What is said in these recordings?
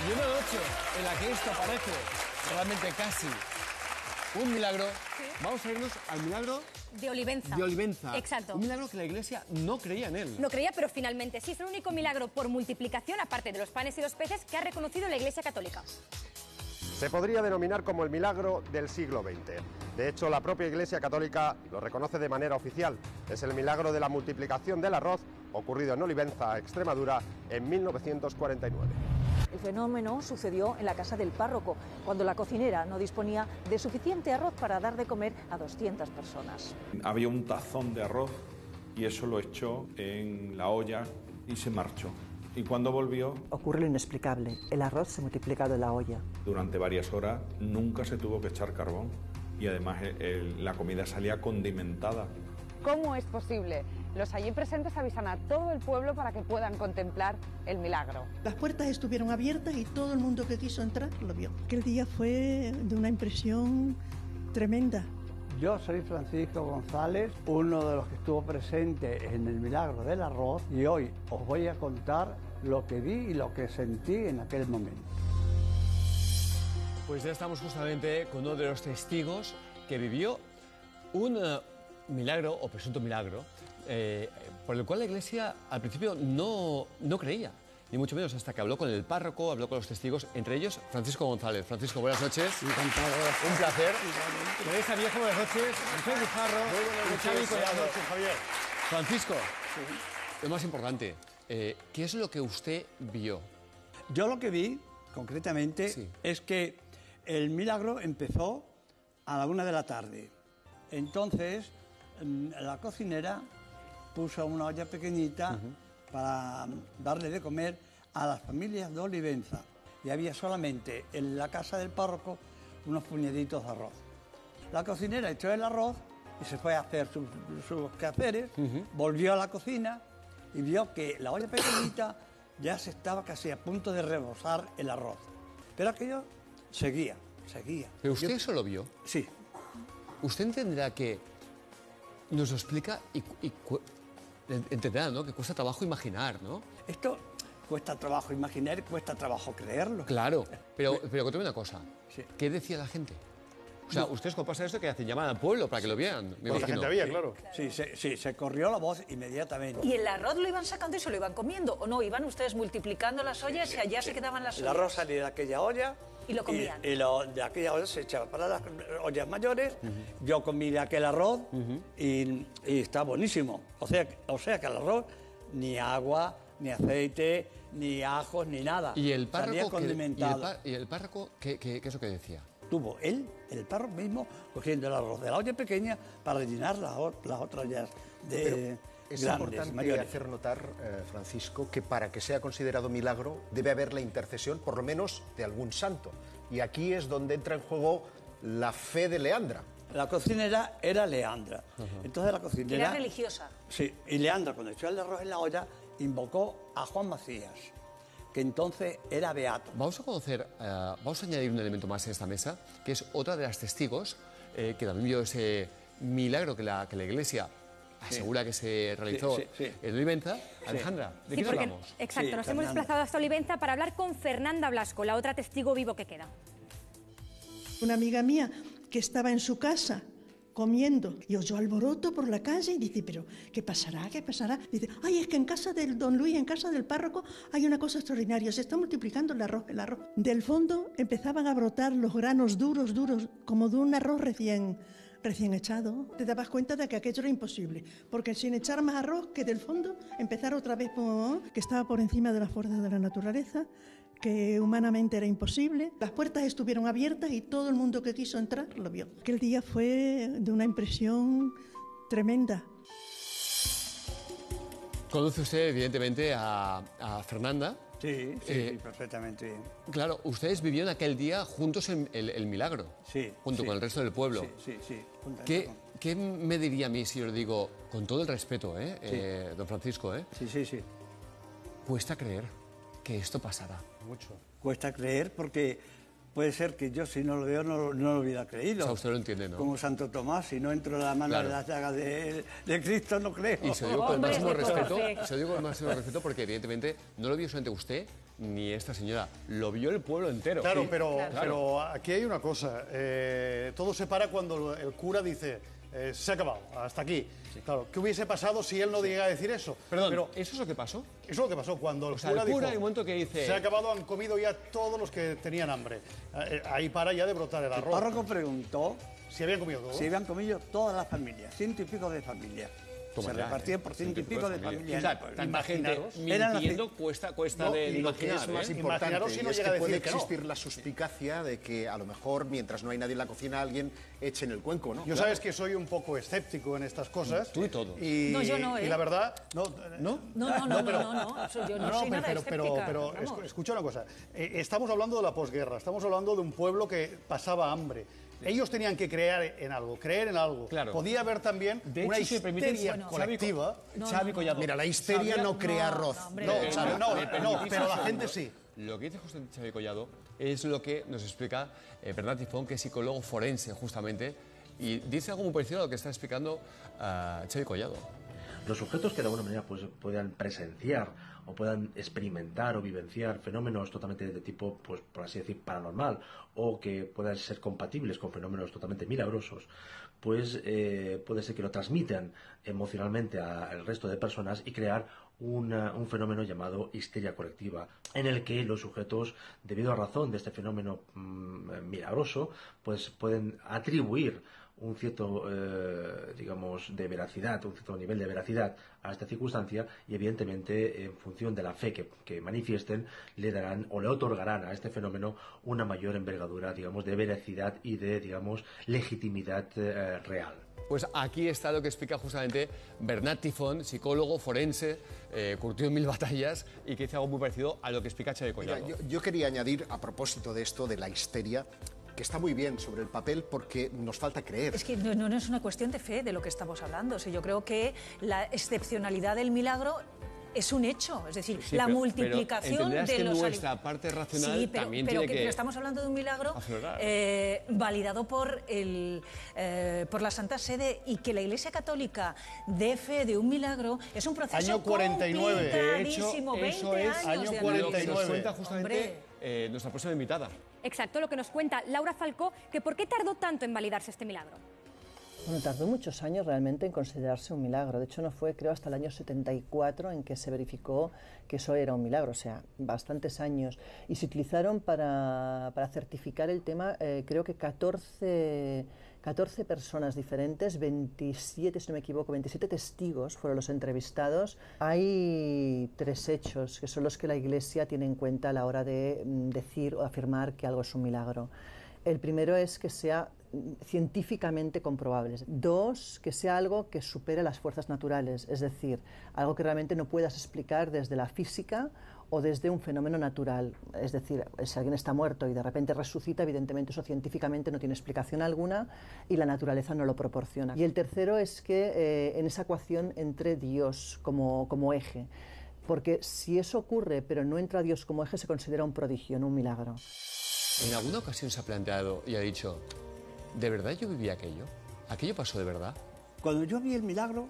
Y una noche en la que esto parece realmente casi un milagro, ¿sí? Vamos a irnos al milagro de Olivenza. De Olivenza. Exacto. Un milagro que la Iglesia no creía en él. No creía, pero finalmente sí. Es el único milagro por multiplicación, aparte de los panes y los peces, que ha reconocido la Iglesia Católica. Se podría denominar como el milagro del siglo XX. De hecho, la propia Iglesia Católica lo reconoce de manera oficial. Es el milagro de la multiplicación del arroz, ocurrido en Olivenza, Extremadura, en 1949. El fenómeno sucedió en la casa del párroco, cuando la cocinera no disponía de suficiente arroz para dar de comer a 200 personas. Había un tazón de arroz y eso lo echó en la olla y se marchó. Y cuando volvió... Ocurre lo inexplicable, el arroz se ha multiplicado en la olla. Durante varias horas nunca se tuvo que echar carbón y además la comida salía condimentada. ¿Cómo es posible? Los allí presentes avisan a todo el pueblo para que puedan contemplar el milagro. Las puertas estuvieron abiertas y todo el mundo que quiso entrar lo vio. Aquel día fue de una impresión tremenda. Yo soy Francisco González, uno de los que estuvo presente en el milagro del arroz, y hoy os voy a contar lo que vi y lo que sentí en aquel momento. Pues ya estamos justamente con uno de los testigos que vivió un milagro, o presunto milagro, por el cual la Iglesia al principio no creía, ni mucho menos, hasta que habló con el párroco, habló con los testigos, entre ellos Francisco González. Francisco, buenas noches. Encantado. Un placer. Teresa Viejo, buenas noches. José Guijarro. Buenas noches, Javier. Francisco, lo más importante, ¿qué es lo que usted vio? Yo lo que vi, concretamente, es que el milagro empezó a la 1 de la tarde. Entonces, la cocinera puso una olla pequeñita para darle de comer a las familias de Olivenza. Y había solamente en la casa del párroco unos puñaditos de arroz. La cocinera echó el arroz y se fue a hacer sus quehaceres, volvió a la cocina y vio que la olla pequeñita ya se estaba casi a punto de rebosar el arroz. Pero aquello seguía. ¿Pero usted eso lo vio? Sí. Usted entenderá que nos lo explica y entenderá, ¿no?, que cuesta trabajo imaginar, ¿no? Esto cuesta trabajo imaginar, cuesta trabajo creerlo. Claro, pero cuéntame una cosa. Sí. ¿Qué decía la gente? O sea, ustedes cuando pasa esto que hacen llamada al pueblo para que lo vean. Pues la gente había, claro. Sí, se corrió la voz inmediatamente. ¿Y el arroz lo iban sacando y se lo iban comiendo? ¿O no? ¿Iban ustedes multiplicando las ollas y allá se quedaban las ollas? El arroz salía de aquella olla. ¿Y lo comían? Y de aquella olla se echaba para las ollas mayores. Yo comí de aquel arroz y está buenísimo. O sea que el arroz, ni agua, ni aceite, ni ajos, ni nada. ¿Y el párroco, salía condimentado. ¿Y el párroco qué es lo que decía? Tuvo el párroco mismo, cogiendo el arroz de la olla pequeña para rellenar las otras ollas de es grandes, importante mayores. hacer notar, Francisco, que para que sea considerado milagro debe haber la intercesión, por lo menos, de algún santo. Y aquí es donde entra en juego la fe de Leandra. La cocinera era Leandra. Entonces la cocinera... Era religiosa. Sí, y Leandra, cuando echó el arroz en la olla, invocó a Juan Macías, que entonces era beato. Vamos a añadir un elemento más en esta mesa, que es otra de las testigos que también vio ese milagro que la Iglesia asegura que se realizó en Olivenza. Alejandra, ¿de qué nos hablamos? Exacto, nos hemos desplazado hasta Olivenza para hablar con Fernanda Blasco, la otra testigo vivo que queda. Una amiga mía que estaba en su casa comiendo y oyó alboroto por la calle y dice, pero ¿qué pasará? ¿Qué pasará? Dice, ay, es que en casa del don Luis, en casa del párroco, hay una cosa extraordinaria, se está multiplicando el arroz. Del fondo empezaban a brotar los granos duros, como de un arroz recién echado. Te dabas cuenta de que aquello era imposible, porque sin echar más arroz, que del fondo empezar otra vez, que estaba por encima de las fuerzas de la naturaleza, que humanamente era imposible. Las puertas estuvieron abiertas y todo el mundo que quiso entrar lo vio. Aquel día fue de una impresión tremenda. Conoce usted, evidentemente, a Fernanda. Sí, perfectamente bien. Claro, ustedes vivieron aquel día juntos el milagro. Sí. Junto con el resto del pueblo. Sí. ¿Qué me diría a mí si yo le digo, con todo el respeto, don Francisco, Sí. Cuesta creer que esto pasará? Mucho. Cuesta creer porque puede ser que yo, si no lo veo, no lo hubiera creído. O sea, usted lo entiende, ¿no? Como Santo Tomás, si no entro en la mano de las llagas de Cristo, no creo. Y se lo digo con el máximo respeto, porque evidentemente no lo vio solamente usted, ni esta señora, lo vio el pueblo entero. Claro, Sí, pero aquí hay una cosa. Todo se para cuando el cura dice, se ha acabado, hasta aquí. Claro, ¿qué hubiese pasado si él no llega a decir eso? Perdón, pero ¿eso es lo que pasó? Eso es lo que pasó cuando el O sea, cura el cura dijo, hay un momento que dice... se ha acabado, han comido ya todos los que tenían hambre. Ahí para ya de brotar el El arroz. párroco preguntó si habían comido todo. si habían comido todas las familias, 100 y pico de familias. Toma Se ya, repartían por 100 y pico de familias. O sea, tanta gente mintiendo cuesta No, de y lo que imaginar, es más ¿eh? importante Imaginaros si no es llega a que puede decir que no. existir la suspicacia de que a lo mejor mientras no hay nadie en la cocina alguien eche en el cuenco, ¿no? Yo sabes que soy un poco escéptico en estas cosas. Tú y todo. No, yo no, ¿eh? Y la verdad... No, yo no soy nada escéptica. Pero vamos. escucha una cosa. Estamos hablando de la posguerra, estamos hablando de un pueblo que pasaba hambre. Ellos tenían que creer en algo. Claro. Podía haber también De una hecho, si me permites, histeria colectiva. Xavi Collado. Mira, la histeria no crea arroz. Pero la gente sí. Lo que dice justamente Xavi Collado es lo que nos explica Bernat Tifón, que es psicólogo forense, justamente, y dice algo muy parecido a lo que está explicando Xavi Collado. Los sujetos que de alguna manera pues, puedan presenciar o puedan experimentar o vivenciar fenómenos totalmente de tipo, pues por así decir, paranormal, o que puedan ser compatibles con fenómenos totalmente milagrosos, pues puede ser que lo transmitan emocionalmente al resto de personas y crear un fenómeno llamado histeria colectiva, en el que los sujetos, debido a razón de este fenómeno milagroso, pues pueden atribuir un cierto, digamos, de veracidad, un cierto nivel de veracidad a esta circunstancia y evidentemente en función de la fe que manifiesten le darán o le otorgarán a este fenómeno una mayor envergadura, digamos, de veracidad y de, digamos, legitimidad real. Pues aquí está lo que explica justamente Bernat Tifón, psicólogo forense, curtido en 1000 batallas y que dice algo muy parecido a lo que explica Xavi Collado. Mira, yo quería añadir, a propósito de esto, de la histeria, que está muy bien sobre el papel porque nos falta creer. Es que no es una cuestión de fe de lo que estamos hablando. O sea, yo creo que la excepcionalidad del milagro es un hecho, es decir, Sí, la multiplicación pero de los nuestra parte racional sí, pero, también pero tiene que estamos hablando de un milagro aflorar. validado por la Santa Sede, y que la Iglesia Católica dé fe de un milagro es un proceso Año 49. De hecho, complicadísimo, 20 eso es años de año lo que nos 49. cuenta justamente nuestra próxima invitada. Exacto, lo que nos cuenta Laura Falcó, que ¿por qué tardó tanto en validarse este milagro? Bueno, tardó muchos años realmente en considerarse un milagro. De hecho, no fue, creo, hasta el año 74 en que se verificó que eso era un milagro, o sea, bastantes años. Y se utilizaron para certificar el tema, creo que 14 personas diferentes, 27, si no me equivoco, 27 testigos fueron los entrevistados. Hay 3 hechos que son los que la Iglesia tiene en cuenta a la hora de decir o afirmar que algo es un milagro. El primero es que sea científicamente comprobables. 2, que sea algo que supere las fuerzas naturales, es decir, algo que realmente no puedas explicar desde la física o desde un fenómeno natural. Es decir, si alguien está muerto y de repente resucita, evidentemente eso científicamente no tiene explicación alguna y la naturaleza no lo proporciona. Y el tercero es que en esa ecuación entre Dios como eje, porque si eso ocurre pero no entra Dios como eje, se considera un prodigio, no un milagro. ¿En alguna ocasión se ha planteado y ha dicho, ¿de verdad yo viví aquello? ¿Aquello pasó de verdad? Cuando yo vi el milagro,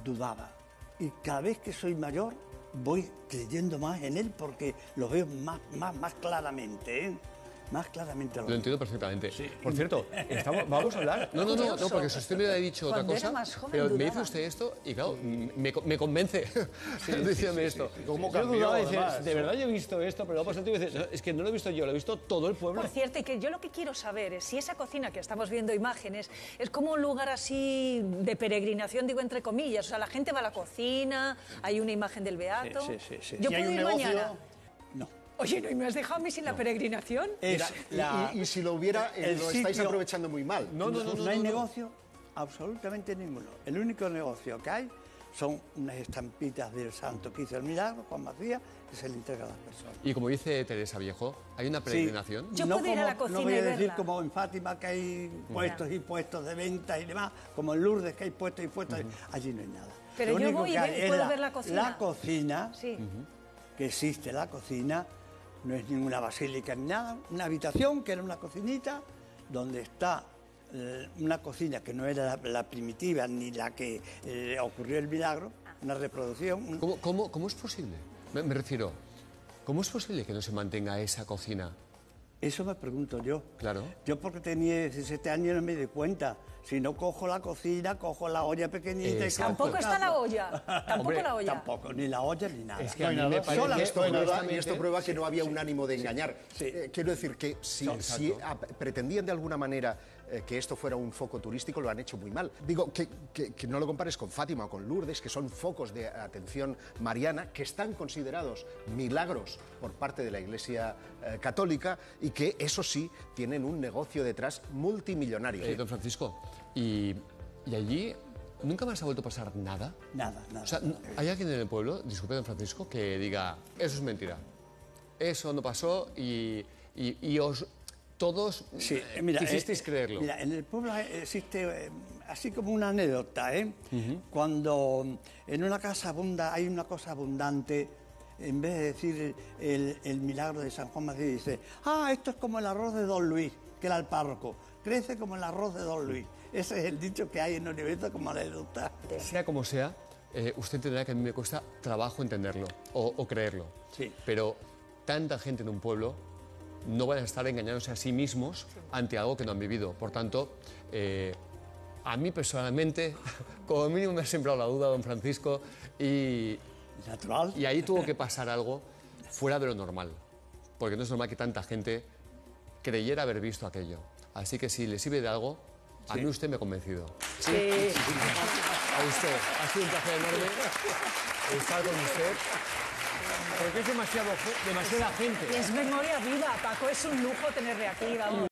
dudaba. Y cada vez que soy mayor, voy creyendo más en él porque lo veo más claramente, ¿eh? Más claramente Lo entiendo perfectamente. Sí. Por cierto, vamos a hablar... No, porque Sostenio le ha dicho otra Cuando cosa, era más joven, pero me dudaba. dice usted esto y claro, me convence diciéndome esto. ¿Cómo Yo cambió, dudaba y dices, además? de verdad yo he visto esto, pero luego pasa el tiempo y dices, es que no lo he visto yo, lo he visto todo el pueblo. Por cierto, y que yo lo que quiero saber es si esa cocina que estamos viendo imágenes es como un lugar así de peregrinación, digo entre comillas. O sea, la gente va a la cocina, hay una imagen del Beato. Sí. Yo ¿Y hay puedo un ir negocio? mañana. No. Oye, ¿no me has dejado a mí sin la peregrinación? Y si lo hubiera, el lo estáis sitio- aprovechando muy mal. No hay negocio, absolutamente ninguno. El único negocio que hay son unas estampitas del santo que hizo el milagro, Juan Macías, que se le entrega a las personas. Y como dice Teresa Viejo, ¿hay una peregrinación? Yo puedo ir a la cocina no voy a y decir verla. como en Fátima que hay puestos y puestos de venta y demás, como en Lourdes que hay puestos y puestos, allí no hay nada. Pero Lo yo único voy y que hay es puedo ver la cocina. La cocina, Sí. que existe la cocina, no es ninguna basílica ni nada, una habitación que era una cocinita donde está una cocina que no era la primitiva ni la que ocurrió el milagro, una reproducción. ¿Cómo es posible? Me refiero, ¿Cómo es posible que no se mantenga esa cocina? Eso me pregunto yo. Claro. Yo porque tenía 17 años no me di cuenta. Si no cojo la cocina, cojo la olla pequeñita y Tampoco está la olla. Tampoco la olla. Tampoco, ni la olla ni nada. Es que a mí me parece Y esto prueba que no había un ánimo de engañar. Quiero decir que si pretendían de alguna manera que esto fuera un foco turístico, lo han hecho muy mal. Digo, que no lo compares con Fátima o con Lourdes, que son focos de atención mariana, que están considerados milagros por parte de la Iglesia católica y que, eso sí, tienen un negocio detrás multimillonario. Don Francisco, y allí nunca más ha vuelto a pasar nada. Nada. O sea, ¿hay alguien en el pueblo, disculpe, don Francisco, que diga, eso es mentira, eso no pasó y os... Todos quisisteis creerlo? Mira, en el pueblo existe así como una anécdota, ¿eh? Cuando en una casa hay una cosa abundante, en vez de decir el milagro de San Juan Macías, dice, esto es como el arroz de Don Luis, que era el párroco, crece como el arroz de Don Luis. Ese es el dicho que hay en Olivenza como anécdota. Sea como sea, usted entenderá que a mí me cuesta trabajo entenderlo o creerlo. Sí. Pero tanta gente en un pueblo no van a estar engañándose a sí mismos ante algo que no han vivido. Por tanto, a mí personalmente, como mínimo me ha sembrado la duda, don Francisco, y ahí tuvo que pasar algo fuera de lo normal, porque no es normal que tanta gente creyera haber visto aquello. Así que si le sirve de algo, a mí usted me ha convencido. Sí. A usted, ha sido un placer enorme estar con usted. Porque es demasiada gente. Y es memoria viva, Paco, es un lujo tenerle aquí, vamos.